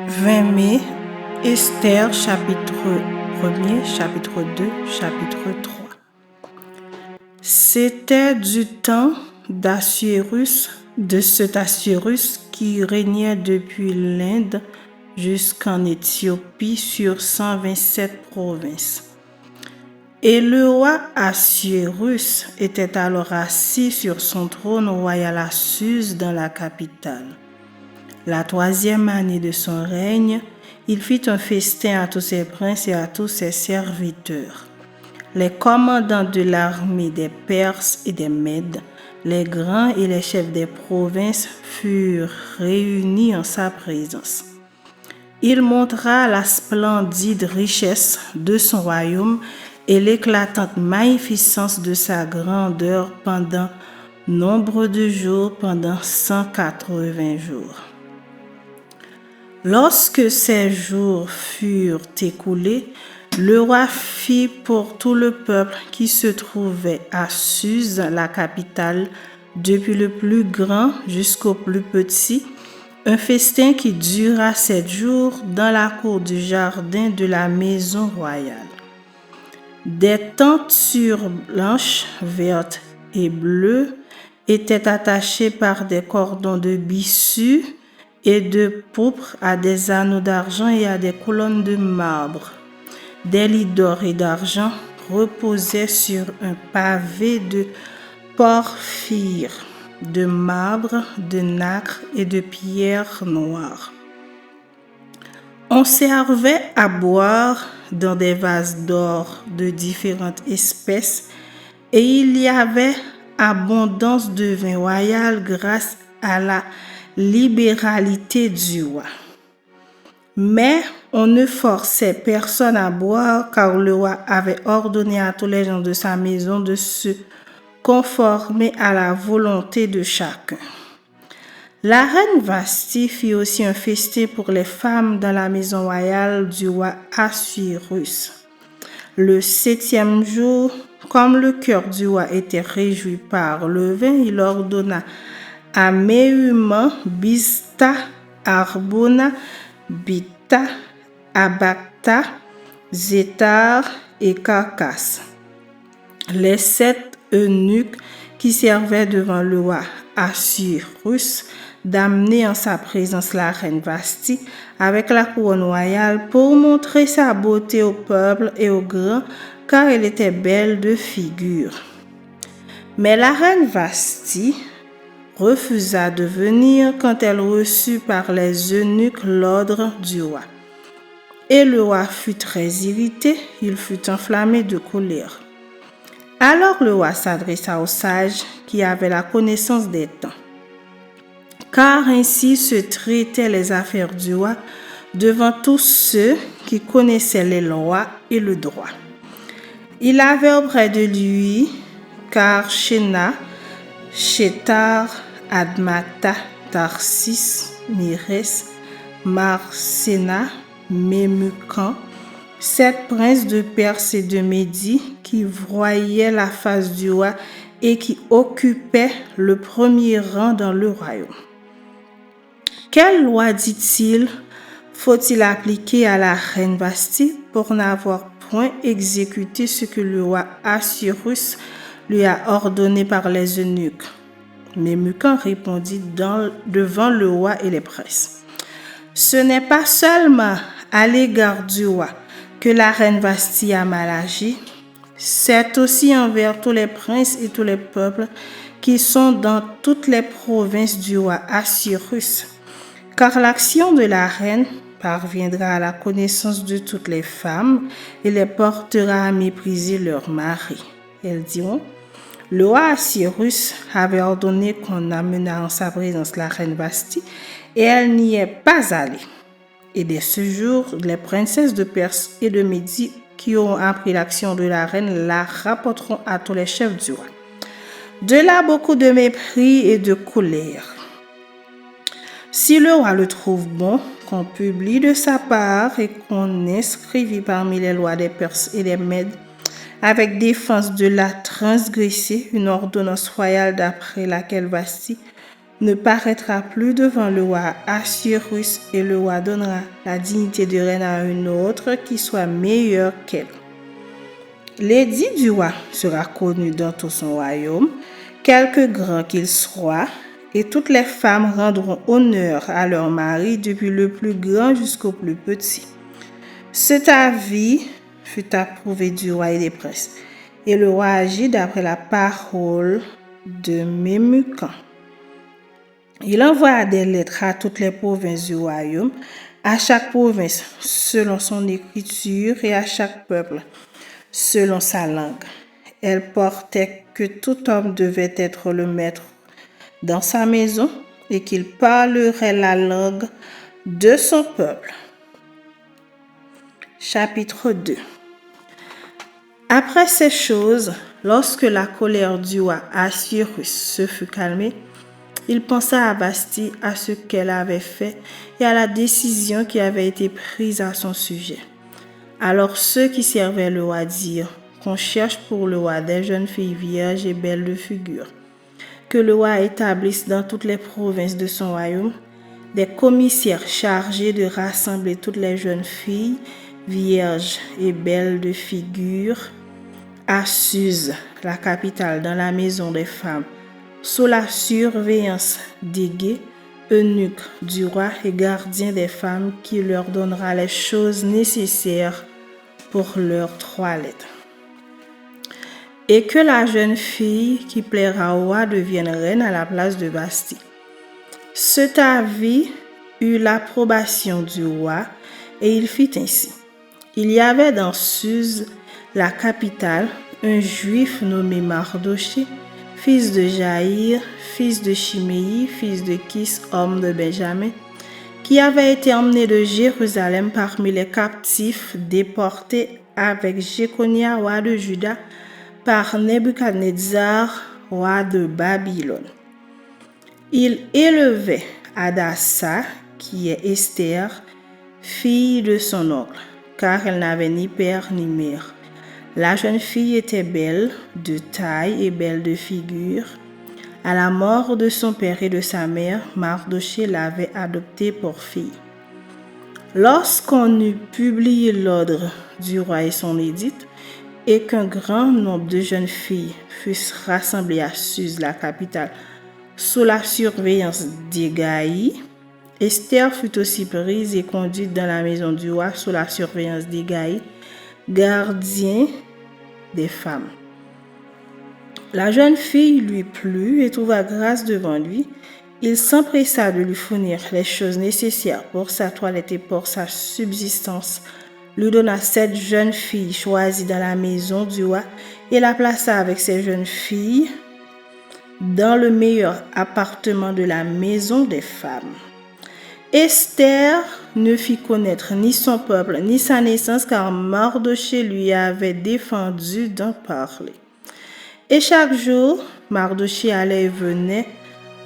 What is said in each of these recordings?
20 mai, Esther, chapitre 1er, chapitre 2, chapitre 3. C'était du temps d'Assuérus, de cet Assuérus qui régnait depuis l'Inde jusqu'en Éthiopie sur 127 provinces. Et le roi Assuérus était alors assis sur son trône royal à Suse dans la capitale. La 3e année de son règne, il fit un festin à tous ses princes et à tous ses serviteurs. Les commandants de l'armée des Perses et des Mèdes, les grands et les chefs des provinces furent réunis en sa présence. Il montra la splendide richesse de son royaume et l'éclatante magnificence de sa grandeur pendant nombre de jours, pendant 180 jours. Lorsque ces jours furent écoulés, le roi fit pour tout le peuple qui se trouvait à Suse, la capitale, depuis le plus grand jusqu'au plus petit, un festin qui dura 7 jours dans la cour du jardin de la maison royale. Des tentures blanches, vertes et bleues étaient attachées par des cordons de byssus et de pourpre à des anneaux d'argent et à des colonnes de marbre. Des lits d'or et d'argent reposaient sur un pavé de porphyre, de marbre, de nacre et de pierre noire. On servait à boire dans des vases d'or de différentes espèces et il y avait abondance de vin royal grâce à la libéralité du roi. Mais on ne forçait personne à boire car le roi avait ordonné à tous les gens de sa maison de se conformer à la volonté de chacun. La reine Vasthi fit aussi un festin pour les femmes dans la maison royale du roi Assuérus. Le 7e jour, comme le cœur du roi était réjoui par le vin, il ordonna à Méhuman, Biztha, Arbona, Bita, Abagtha, Zétar et Carcasse, les 7 eunuques qui servaient devant le roi Assuérus, d'amener en sa présence la reine Vasthi avec la couronne royale pour montrer sa beauté au peuple et aux grands, car elle était belle de figure. Mais la reine Vasthi refusa de venir quand elle reçut par les eunuques l'ordre du roi. Et le roi fut très irrité, il fut enflammé de colère. Alors le roi s'adressa aux sages qui avaient la connaissance des temps, car ainsi se traitaient les affaires du roi devant tous ceux qui connaissaient les lois et le droit. Il avait auprès de lui Karshena, Shétar, Admata, Tarsis, Mires, Marsena, Memucan, 7 princes de Perse et de Médie qui voyaient la face du roi et qui occupaient le premier rang dans le royaume. Quelle loi, dit-il, faut-il appliquer à la reine Vasthi pour n'avoir point exécuté ce que le roi Assuérus lui a ordonné par les eunuques? Memucan répondit devant le roi et les princes. Ce n'est pas seulement à l'égard du roi que la reine Vasthi a mal agi, c'est aussi envers tous les princes et tous les peuples qui sont dans toutes les provinces du roi Assuérus, car l'action de la reine parviendra à la connaissance de toutes les femmes et les portera à mépriser leur mari. Elles diront: le roi Assuérus avait ordonné qu'on amenât en sa présence la reine Vasthi, et elle n'y est pas allée. Et dès ce jour, les princesses de Perse et de Médie qui auront appris l'action de la reine la rapporteront à tous les chefs du roi. De là, beaucoup de mépris et de colère. Si le roi le trouve bon, qu'on publie de sa part et qu'on inscrivit parmi les lois des Perses et des Mèdes, avec défense de la transgresser, une ordonnance royale d'après laquelle Vasthi ne paraîtra plus devant le roi Assuérus et le roi donnera la dignité de reine à une autre qui soit meilleure qu'elle. L'édit du roi sera connu dans tout son royaume, quelque grand qu'il soit, et toutes les femmes rendront honneur à leur mari depuis le plus grand jusqu'au plus petit. Cet avis fut approuvé du roi et des princes, et le roi agit d'après la parole de Memucan. Il envoya des lettres à toutes les provinces du royaume, à chaque province selon son écriture et à chaque peuple selon sa langue. Elle portait que tout homme devait être le maître dans sa maison et qu'il parlerait la langue de son peuple. Chapitre 2. Après ces choses, lorsque la colère du roi Assuérus se fut calmée, il pensa à Vasthi, à ce qu'elle avait fait et à la décision qui avait été prise à son sujet. Alors ceux qui servaient le roi dirent qu'on cherche pour le roi des jeunes filles vierges et belles de figure, que le roi établisse dans toutes les provinces de son royaume des commissaires chargés de rassembler toutes les jeunes filles vierges et belles de figure à Suse, la capitale, dans la maison des femmes, sous la surveillance d'Égée, eunuque du roi et gardien des femmes, qui leur donnera les choses nécessaires pour leur toilette. Et que la jeune fille qui plaira au roi devienne reine à la place de Vasthi. Cet avis eut l'approbation du roi, et il fit ainsi. Il y avait dans Suse, la capitale, un juif nommé Mardoché, fils de Jaïr, fils de Chiméi, fils de Kis, homme de Benjamin, qui avait été emmené de Jérusalem parmi les captifs déportés avec Jéconia, roi de Juda, par Nebuchadnezzar, roi de Babylone. Il élevait Hadassa, qui est Esther, fille de son oncle, car elle n'avait ni père ni mère. La jeune fille était belle de taille et belle de figure. À la mort de son père et de sa mère, Mardoché l'avait adoptée pour fille. Lorsqu'on eut publié l'ordre du roi et son édit, et qu'un grand nombre de jeunes filles fussent rassemblées à Suse, la capitale, sous la surveillance d'Hégaï, Esther fut aussi prise et conduite dans la maison du roi sous la surveillance d'Hégaï, gardien des femmes. La jeune fille lui plut et trouva grâce devant lui. Il s'empressa de lui fournir les choses nécessaires pour sa toilette et pour sa subsistance, lui donna 7 jeunes filles choisies dans la maison du roi et la plaça avec ses jeunes filles dans le meilleur appartement de la maison des femmes. Esther ne fit connaître ni son peuple ni sa naissance, car Mardoché lui avait défendu d'en parler. Et chaque jour, Mardoché allait et venait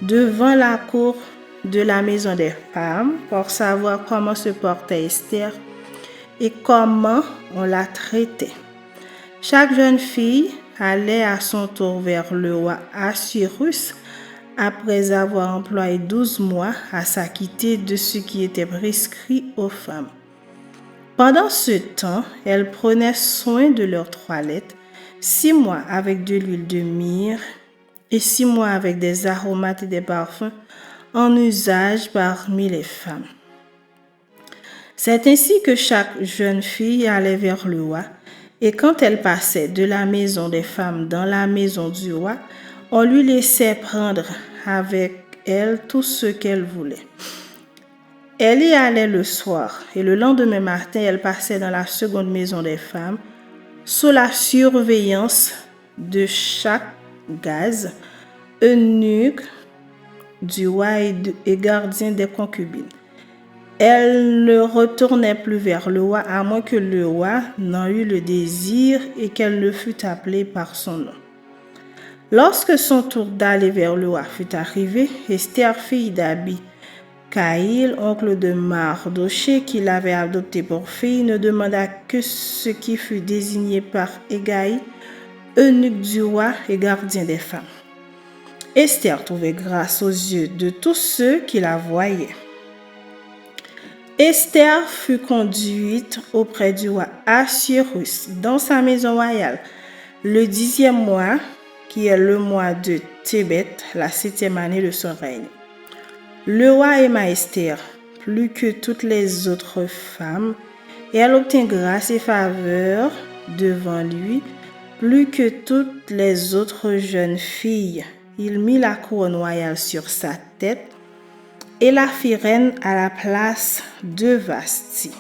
devant la cour de la maison des femmes pour savoir comment se portait Esther et comment on la traitait. Chaque jeune fille allait à son tour vers le roi Assuérus après avoir employé 12 mois à s'acquitter de ce qui était prescrit aux femmes. Pendant ce temps, elles prenaient soin de leur toilette, 6 mois avec de l'huile de myrrhe et 6 mois avec des aromates et des parfums en usage parmi les femmes. C'est ainsi que chaque jeune fille allait vers le roi, et quand elle passait de la maison des femmes dans la maison du roi, on lui laissait prendre avec elle tout ce qu'elle voulait. Elle y allait le soir, et le lendemain matin, elle passait dans la seconde maison des femmes, sous la surveillance de chaque gaz, eunuque du roi et gardien des concubines. Elle ne retournait plus vers le roi à moins que le roi n'en eût le désir et qu'elle ne fût appelée par son nom. Lorsque son tour d'aller vers le roi fut arrivé, Esther, fille d'Abicaïl, oncle de Mardoché, qui l'avait adoptée pour fille, ne demanda que ce qui fut désigné par Hégaï, eunuque du roi et gardien des femmes. Esther trouvait grâce aux yeux de tous ceux qui la voyaient. Esther fut conduite auprès du roi Assuérus dans sa maison royale le 10e mois, qui est le mois de Tébet, la 7e année de son règne. Le roi aima Esther plus que toutes les autres femmes, et elle obtint grâce et faveur devant lui plus que toutes les autres jeunes filles. Il mit la couronne royale sur sa tête et la fit reine à la place de Vasthi.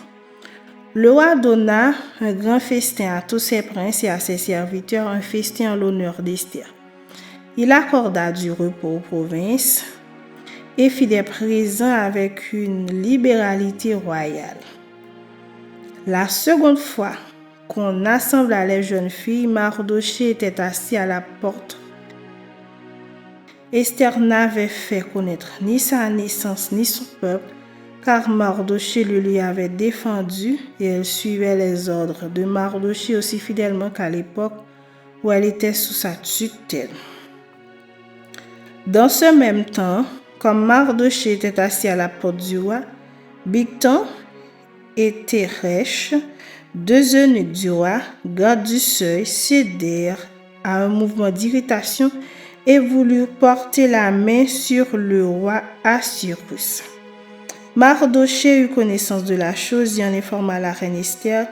Le roi donna un grand festin à tous ses princes et à ses serviteurs, un festin en l'honneur d'Esther. Il accorda du repos aux provinces et fit des présents avec une libéralité royale. La seconde fois qu'on assembla les jeunes filles, Mardochée était assis à la porte. Esther n'avait fait connaître ni sa naissance ni son peuple, car Mardochée le lui avait défendu et elle suivait les ordres de Mardochée aussi fidèlement qu'à l'époque où elle était sous sa tutelle. Dans ce même temps, comme Mardochée était assis à la porte du roi, Bigtan et Teresh, 2 eunuques du roi, gardes du seuil, cédèrent à un mouvement d'irritation et voulurent porter la main sur le roi Assuérus. Mardochée eut connaissance de la chose et en informa la reine Esther,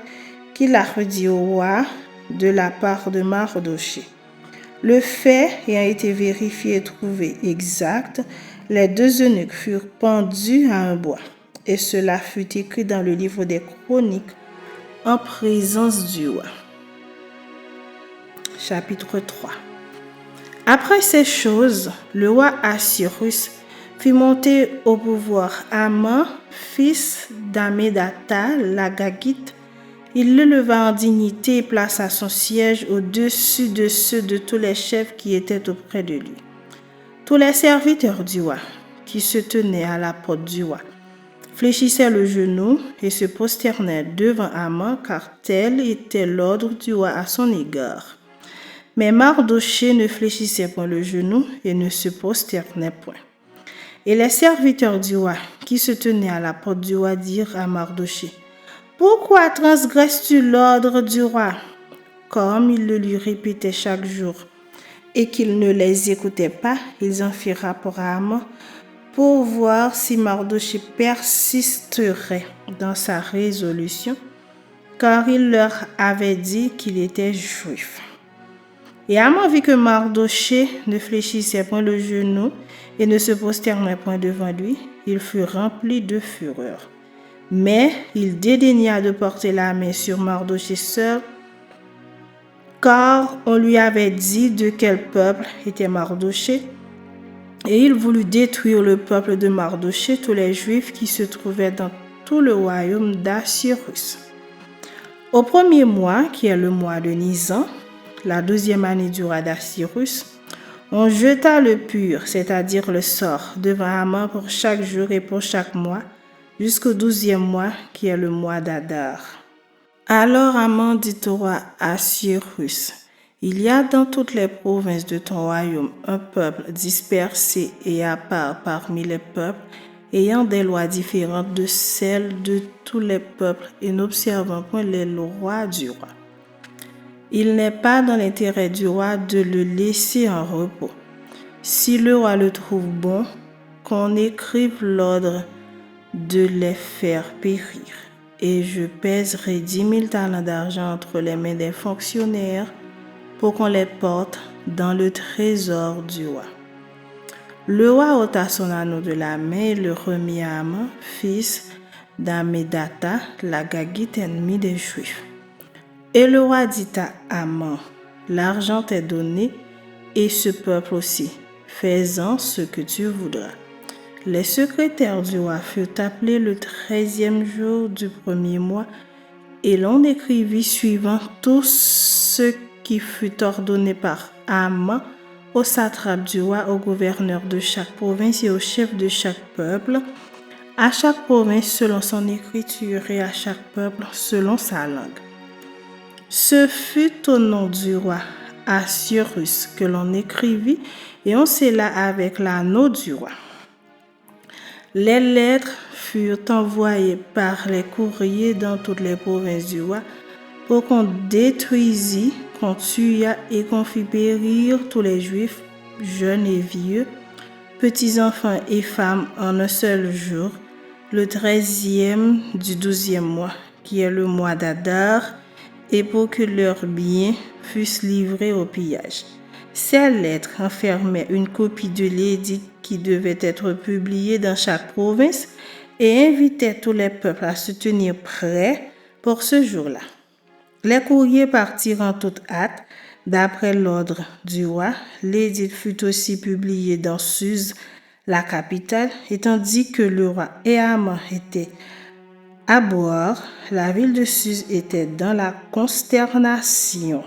qui la redit au roi de la part de Mardochée. Le fait ayant été vérifié et trouvé exact, les 2 eunuques furent pendus à un bois, et cela fut écrit dans le livre des chroniques en présence du roi. Chapitre 3. Après ces choses, le roi Assuérus fit monter au pouvoir Haman, fils d'Hammédatha, l'Agagite. Il le leva en dignité et plaça son siège au-dessus de ceux de tous les chefs qui étaient auprès de lui. Tous les serviteurs du roi, qui se tenaient à la porte du roi, fléchissaient le genou et se prosternaient devant Haman, car tel était l'ordre du roi à son égard. Mais Mardochée ne fléchissait point le genou et ne se prosternait point. Et les serviteurs du roi, qui se tenaient à la porte du roi, dirent à Mardochée: « Pourquoi transgresses-tu l'ordre du roi ?» Comme ils le lui répétaient chaque jour et qu'il ne les écoutait pas, ils en firent rapport à Haman pour voir si Mardochée persisterait dans sa résolution, car il leur avait dit qu'il était juif. Et Haman vit que Mardochée ne fléchissait point le genou et ne se prosternait point devant lui. Il fut rempli de fureur. Mais il dédaigna de porter la main sur Mardochée seul, car on lui avait dit de quel peuple était Mardochée, et il voulut détruire le peuple de Mardochée, tous les Juifs qui se trouvaient dans tout le royaume d'Assuérus. Au 1er mois, qui est le mois de Nisan, la 12e année du roi d'Assuérus, on jeta le pur, c'est-à-dire le sort, devant Haman pour chaque jour et pour chaque mois, jusqu'au 12e mois, qui est le mois d'Adar. Alors Haman dit au roi Assuérus: « Il y a dans toutes les provinces de ton royaume un peuple dispersé et à part parmi les peuples, ayant des lois différentes de celles de tous les peuples et n'observant point les lois du roi. Il n'est pas dans l'intérêt du roi de le laisser en repos. Si le roi le trouve bon, qu'on écrive l'ordre de les faire périr, et je pèserai 10 000 talents d'argent entre les mains des fonctionnaires pour qu'on les porte dans le trésor du roi. » Le roi ôta son anneau de la main et le remit à Haman, fils d'Hammédatha, l'Agagite, ennemi des Juifs. Et le roi dit à Haman: « L'argent t'est donné, et ce peuple aussi. Fais-en ce que tu voudras. » Les secrétaires du roi furent appelés le 13e jour du 1er mois, et l'on écrivit suivant tout ce qui fut ordonné par Haman aux satrapes du roi, aux gouverneurs de chaque province et aux chefs de chaque peuple, à chaque province selon son écriture et à chaque peuple selon sa langue. Ce fut au nom du roi Assuérus que l'on écrivit et on scella avec l'anneau du roi. Les lettres furent envoyées par les courriers dans toutes les provinces du roi pour qu'on détruisît, qu'on tuât et qu'on fit périr tous les Juifs, jeunes et vieux, petits enfants et femmes en un seul jour, le 13e du 12e mois, qui est le mois d'Adar, et pour que leurs biens fussent livrés au pillage. Ces lettres enfermaient une copie de l'édit qui devait être publié dans chaque province et invitaient tous les peuples à se tenir prêts pour ce jour-là. Les courriers partirent en toute hâte. D'après l'ordre du roi, l'édit fut aussi publié dans Suse, la capitale, et tandis que le roi et Haman étaient à boire, la ville de Suse était dans la consternation.